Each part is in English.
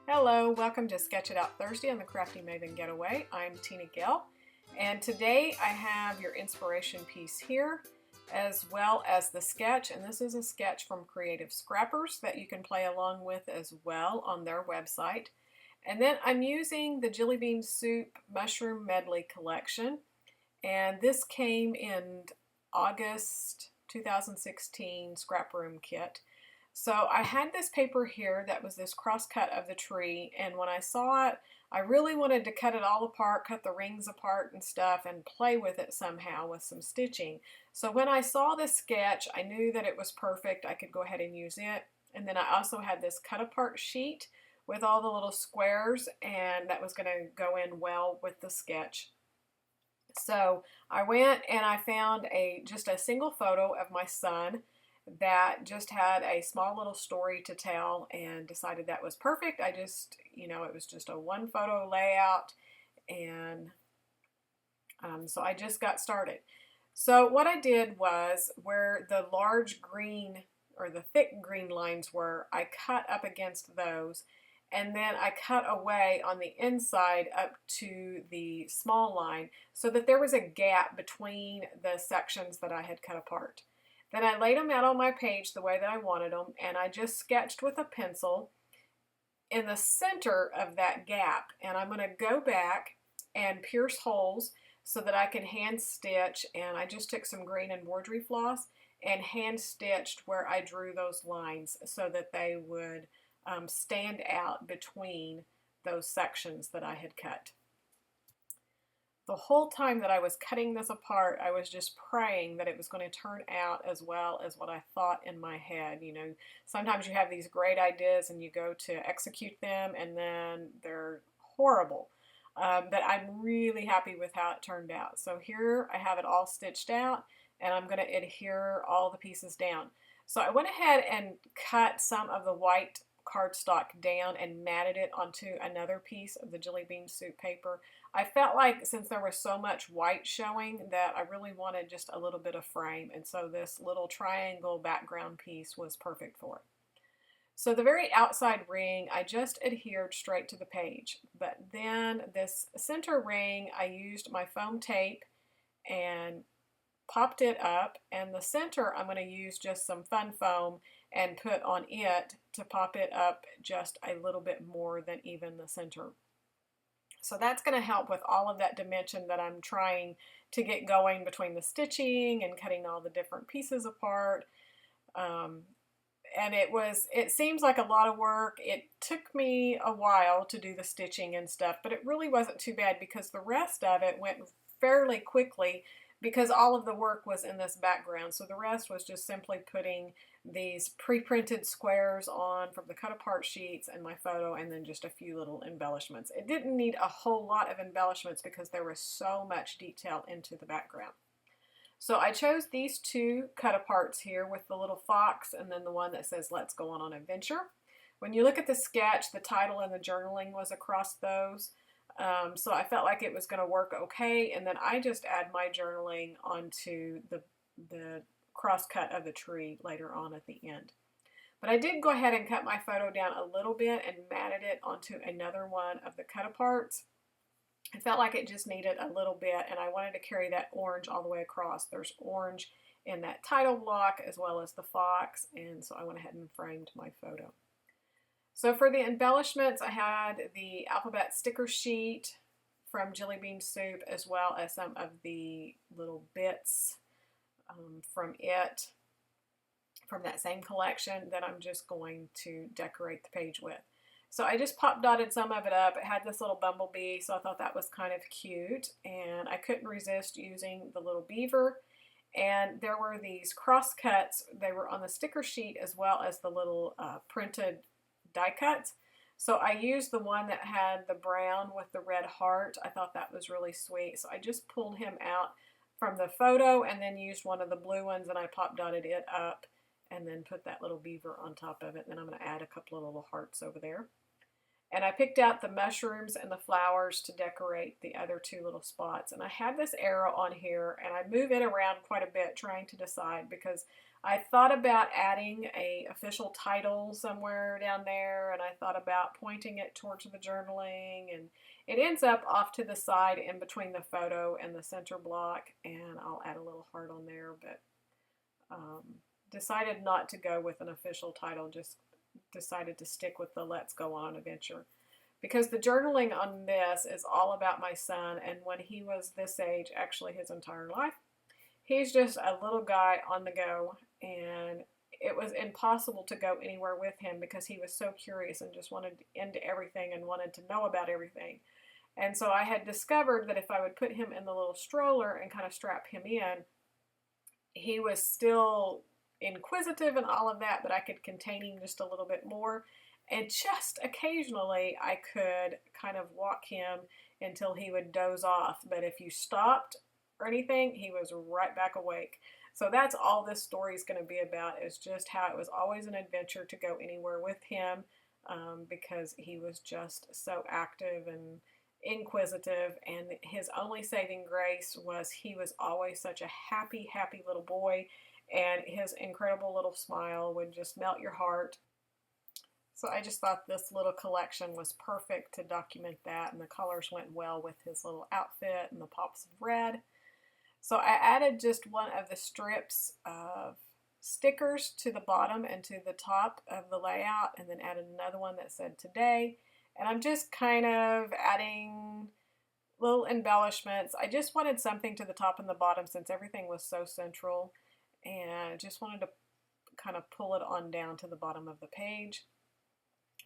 Hello, welcome to Sketch It Out Thursday on the Crafty Maven Getaway. I'm TinaGale, and today I have your inspiration piece here, as well as the sketch, and this is a sketch from Creative Scrappers that you can play along with as well on their website. And then I'm using the Jelly Bean Soup Mushroom Medley collection, and this came in August 2016 Scrap Room Kit. So I had this paper here that was this crosscut of the tree, and when I saw it, I really wanted to cut it all apart, cut the rings apart and stuff, and play with it somehow with some stitching. So when I saw this sketch, I knew that it was perfect. I could go ahead and use it. And then I also had this cut apart sheet with all the little squares, and that was going to go in well with the sketch. So I went and I found just a single photo of my son that just had a small little story to tell and decided that was perfect. I just, it was just a one photo layout, and so I just got started. So what I did was where the large green or the thick green lines were, I cut up against those, and then I cut away on the inside up to the small line so that there was a gap between the sections that I had cut apart. Then I laid them out on my page the way that I wanted them, and I just sketched with a pencil in the center of that gap. And I'm going to go back and pierce holes so that I can hand stitch, and I just took some green embroidery floss and hand stitched where I drew those lines so that they would stand out between those sections that I had cut. The whole time that I was cutting this apart, I was just praying that it was going to turn out as well as what I thought in my head. Sometimes you have these great ideas and you go to execute them and then they're horrible. But I'm really happy with how it turned out. So here I have it all stitched out, and I'm going to adhere all the pieces down. So I went ahead and cut some of the white cardstock down and matted it onto another piece of the Jelly Bean Soup paper. I felt like since there was so much white showing that I really wanted just a little bit of frame, and so this little triangle background piece was perfect for it. So the very outside ring I just adhered straight to the page, but then this center ring I used my foam tape and popped it up, and the center I'm going to use just some fun foam and put on it to pop it up just a little bit more than even the center. So that's going to help with all of that dimension that I'm trying to get going between the stitching and cutting all the different pieces apart. And it seems like a lot of work. It took me a while to do the stitching and stuff, but it really wasn't too bad because the rest of it went fairly quickly because all of the work was in this background. So the rest was just simply putting these pre-printed squares on from the cut apart sheets and my photo, and then just a few little embellishments. It didn't need a whole lot of embellishments because there was so much detail into the background. So I chose these two cut aparts here with the little fox and then the one that says let's go on an adventure. When you look at the sketch, the title and the journaling was across those. So I felt like it was going to work okay, and then I just add my journaling onto the crosscut of the tree later on at the end. But I did go ahead and cut my photo down a little bit and matted it onto another one of the cut aparts. I felt like it just needed a little bit, and I wanted to carry that orange all the way across. There's orange in that title block as well as the fox, and so I went ahead and framed my photo. So for the embellishments, I had the alphabet sticker sheet from Jelly Bean Soup as well as some of the little bits from that same collection that I'm just going to decorate the page with. So I just pop dotted some of it up. It had this little bumblebee, so I thought that was kind of cute, and I couldn't resist using the little beaver. And there were these cross cuts. They were on the sticker sheet as well as the little printed die cuts. So I used the one that had the brown with the red heart. I thought that was really sweet. So I just pulled him out from the photo and then used one of the blue ones, and I pop dotted it up and then put that little beaver on top of it. And then I'm going to add a couple of little hearts over there. And I picked out the mushrooms and the flowers to decorate the other two little spots. And I had this arrow on here, and I move it around quite a bit trying to decide, because I thought about adding a official title somewhere down there, and I thought about pointing it towards the journaling, and it ends up off to the side in between the photo and the center block, and I'll add a little heart on there, but decided not to go with an official title, just decided to stick with the Let's Go On Adventure. Because the journaling on this is all about my son, and when he was this age, actually his entire life, he's just a little guy on the go, and it was impossible to go anywhere with him because he was so curious and just wanted into everything and wanted to know about everything. And so I had discovered that if I would put him in the little stroller and kind of strap him in, he was still inquisitive and all of that, but I could contain him just a little bit more. And just occasionally I could kind of walk him until he would doze off. But if you stopped or anything, he was right back awake. So that's all this story is going to be about, is just how it was always an adventure to go anywhere with him, because he was just so active and inquisitive, and his only saving grace was he was always such a happy, happy little boy, and his incredible little smile would just melt your heart. So I just thought this little collection was perfect to document that, and the colors went well with his little outfit and the pops of red. So I added just one of the strips of stickers to the bottom and to the top of the layout, and then added another one that said today. And I'm just kind of adding little embellishments. I just wanted something to the top and the bottom since everything was so central, and I just wanted to kind of pull it on down to the bottom of the page.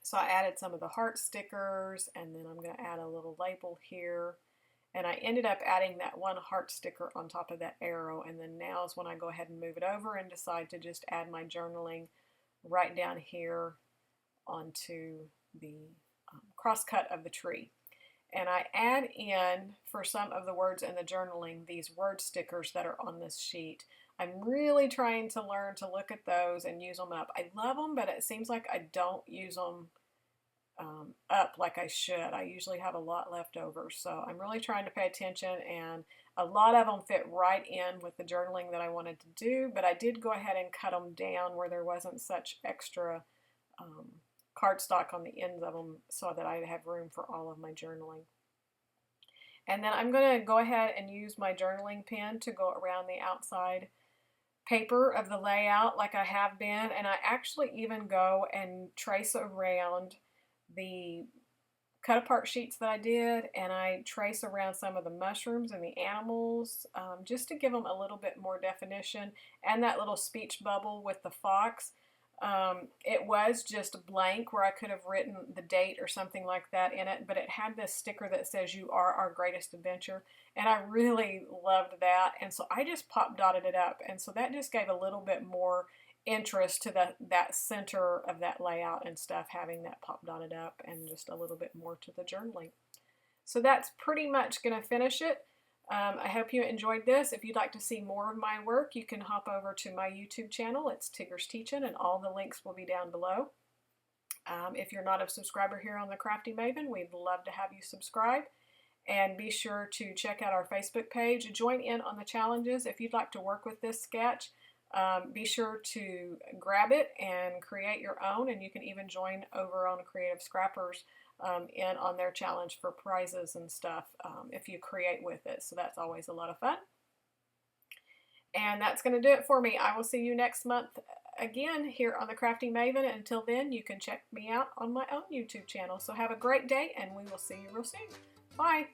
So I added some of the heart stickers, and then I'm going to add a little label here. And I ended up adding that one heart sticker on top of that arrow, and then now is when I go ahead and move it over and decide to just add my journaling right down here onto the crosscut of the tree. And I add in, for some of the words in the journaling, these word stickers that are on this sheet. I'm really trying to learn to look at those and use them up. I love them, but it seems like I don't use them up like I should. I usually have a lot left over, so I'm really trying to pay attention, and a lot of them fit right in with the journaling that I wanted to do, but I did go ahead and cut them down where there wasn't such extra cardstock on the ends of them so that I'd have room for all of my journaling. And then I'm going to go ahead and use my journaling pen to go around the outside paper of the layout like I have been, and I actually even go and trace around the cut apart sheets that I did, and I trace around some of the mushrooms and the animals, just to give them a little bit more definition, and that little speech bubble with the fox. It was just blank where I could have written the date or something like that in it, but it had this sticker that says "You are our greatest adventure," and I really loved that, and so I just pop dotted it up, and so that just gave a little bit more interest to that center of that layout and stuff, having that pop dotted up, and just a little bit more to the journaling. So that's pretty much going to finish it. I hope you enjoyed this. If you'd like to see more of my work, you can hop over to my YouTube channel. It's Tigger's Teachin', and all the links will be down below. If you're not a subscriber here on the Crafty Maven, we'd love to have you subscribe. And be sure to check out our Facebook page. Join in on the challenges. If you'd like to work with this sketch, be sure to grab it and create your own, and you can even join over on Creative Scrappers in on their challenge for prizes and stuff if you create with it. So that's always a lot of fun. And that's going to do it for me. I will see you next month again here on the Crafty Maven. Until then, you can check me out on my own YouTube channel. So have a great day, and we will see you real soon. Bye.